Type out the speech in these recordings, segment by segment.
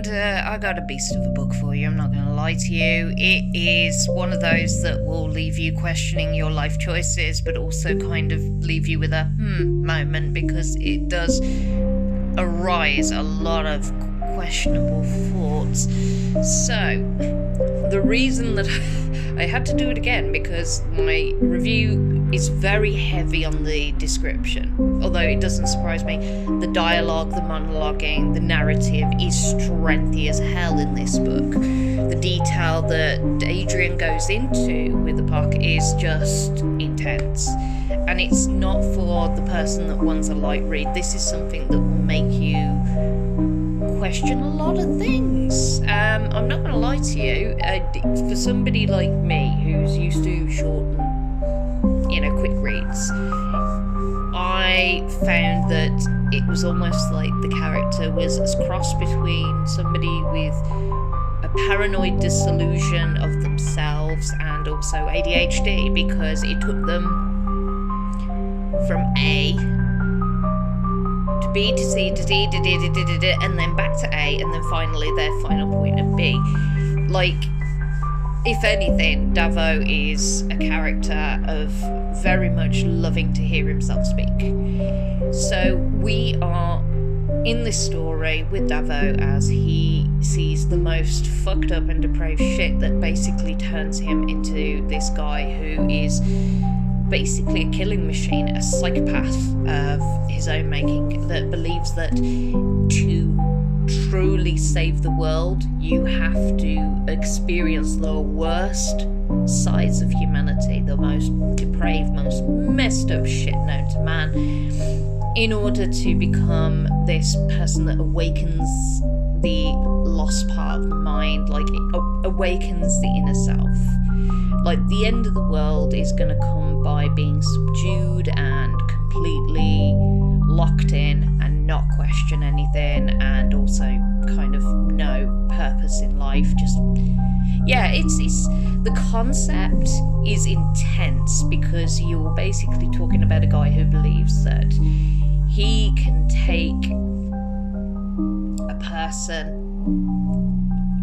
And I got a beast of a book for you, I'm not going to lie to you. It is one of those that will leave you questioning your life choices, but also kind of leave you with a moment, because it does arise a lot of questionable thoughts. So, the reason that I had to do it again, because my review is very heavy on the description, although it doesn't surprise me. The dialogue, the monologuing, the narrative is strengthy as hell in this book. The detail that Adrian goes into with Apok is just intense, and it's not for the person that wants a light read. This is something that will make you question a lot of things. I'm not going to lie to you, for somebody like me who's used to short and, quick reads, I found that it was almost like the character was a cross between somebody with a paranoid disillusion of themselves and also ADHD, because it took them from A to B to C to D to D, and then back to A, and then finally their final point of B. Like, if anything, Davo is a character of very much loving to hear himself speak. So we are in this story with Davo as he sees the most fucked up and depraved shit that basically turns him into this guy who is basically a killing machine, a psychopath of his own making, that believes that to truly save the world, you have to experience the worst sides of humanity, the most depraved, most messed up shit known to man, in order to become this person that awakens the lost part of the mind, like awakens the inner self. Like, the end of the world is going to come by being subdued and completely locked in and not question anything, and also kind of no purpose in life. Just, yeah, it's the concept is intense, because you're basically talking about a guy who believes that he can take a person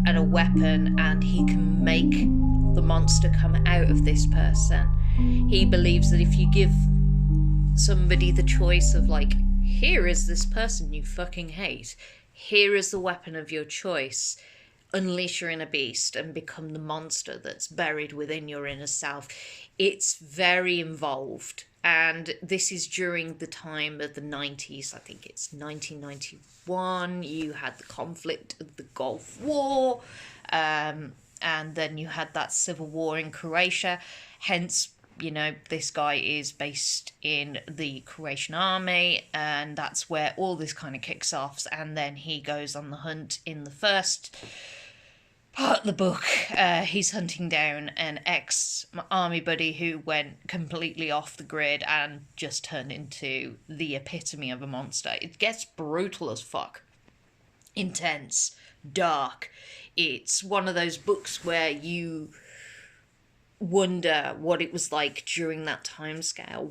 and a weapon and he can make the monster come out of this person. He believes that if you give somebody the choice of, like, here is this person you fucking hate, here is the weapon of your choice, unleash your inner beast and become the monster that's buried within your inner self. It's very involved, and this is during the time of the 90s. I think it's 1991. You had the conflict of the Gulf War, and then you had that civil war in Croatia. Hence, this guy is based in the Croatian army, and that's where all this kind of kicks off. And then he goes on the hunt in the first part of the book. He's hunting down an ex-army buddy who went completely off the grid and just turned into the epitome of a monster. It gets brutal as fuck. Intense. Dark. It's one of those books where you wonder what it was like during that time scale.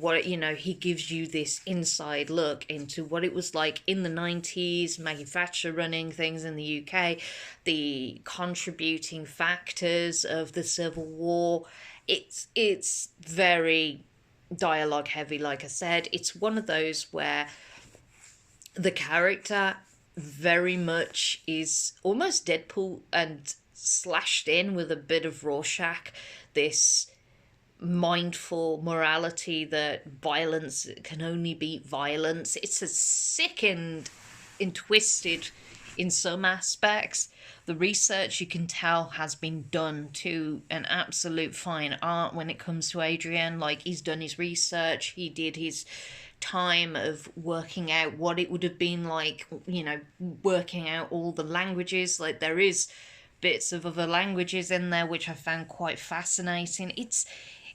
He gives you this inside look into what it was like in the 90s, Maggie Thatcher running things in the UK, the contributing factors of the Civil War. It's very dialogue heavy, like I said. It's one of those where the character very much is almost Deadpool and slashed in with a bit of Rorschach, this mindful morality that violence can only beat violence. It's a sick and twisted in some aspects. The research, you can tell, has been done to an absolute fine art when it comes to Adrian. Like, he's done his research, he did his time of working out what it would have been like, working out all the languages. Like, there is bits of other languages in there which I found quite fascinating. It's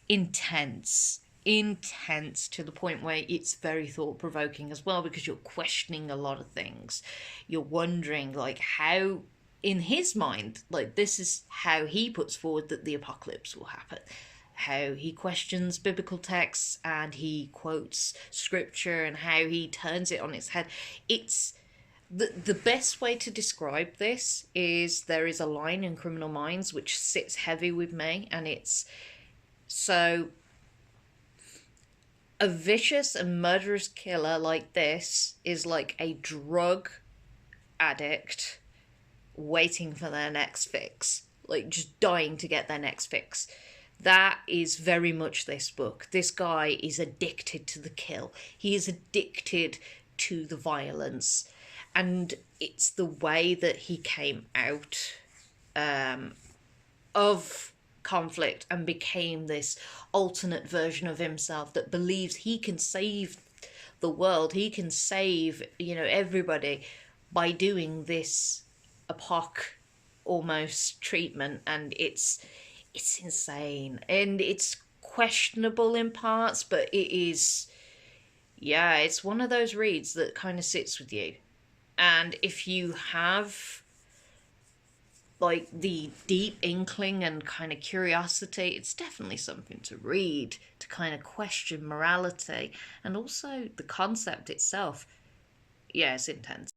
intense to the point where it's very thought-provoking as well, because you're questioning a lot of things. You're wondering, like, how, in his mind, like, this is how he puts forward that the apocalypse will happen. How he questions biblical texts and he quotes scripture and how he turns it on its head. It's The best way to describe this is there is a line in Criminal Minds which sits heavy with me, and it's so a vicious and murderous killer like this is like a drug addict waiting for their next fix, like just dying to get their next fix. That is very much this book. This guy is addicted to the kill. He is addicted to the violence. And it's the way that he came out of conflict and became this alternate version of himself that believes he can save the world. He can save, everybody by doing this Apok almost treatment. And it's insane, and it's questionable in parts, but it's one of those reads that kind of sits with you. And if you have like the deep inkling and kind of curiosity, it's definitely something to read, to kind of question morality and also the concept itself. Yeah, it's intense.